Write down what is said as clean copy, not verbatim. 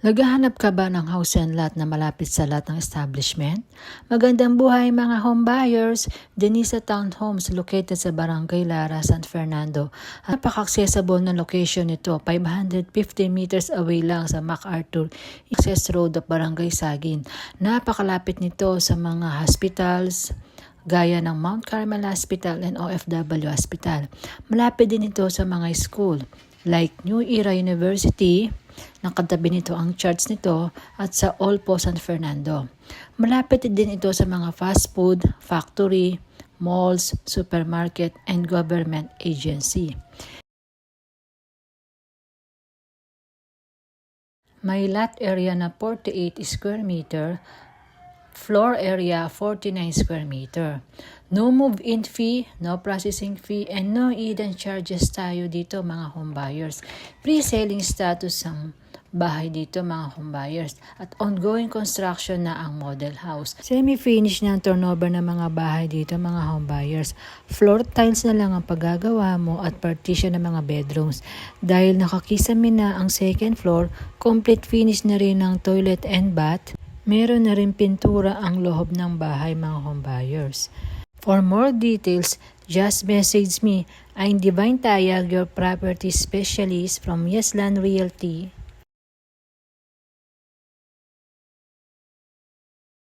Naghahanap ka ba ng house and lot na malapit sa lot ng establishment? Magandang buhay mga home buyers! Denisa Townhomes located sa Barangay Lara, San Fernando. Napaka-accessible na location nito, 550 meters away lang sa MacArthur Access Road of Barangay Sagin. Napakalapit nito sa mga hospitals, gaya ng Mount Carmel Hospital and OFW Hospital. Malapit din ito sa mga school like New Era University. Nakatabi nito ang church nito at sa Olpo, San Fernando. Malapit din ito sa mga fast food, factory, malls, supermarket, and government agency. May lot area na 48 square meter, floor area 49 square meter. No move-in fee, no processing fee, and no hidden charges tayo dito mga home buyers. Pre-selling status ang bahay dito mga home buyers at ongoing construction na ang model house. Semi-finish na ang turnover ng mga bahay dito mga home buyers. Floor tiles na lang ang paggagawa mo at partition ng mga bedrooms. Dahil nakakisame na ang second floor, complete finish na rin ang toilet and bath. Meron na rin pintura ang loob ng bahay mga home buyers. For more details, just message me. I'm Divine Tayag, your property specialist from Yesland Realty.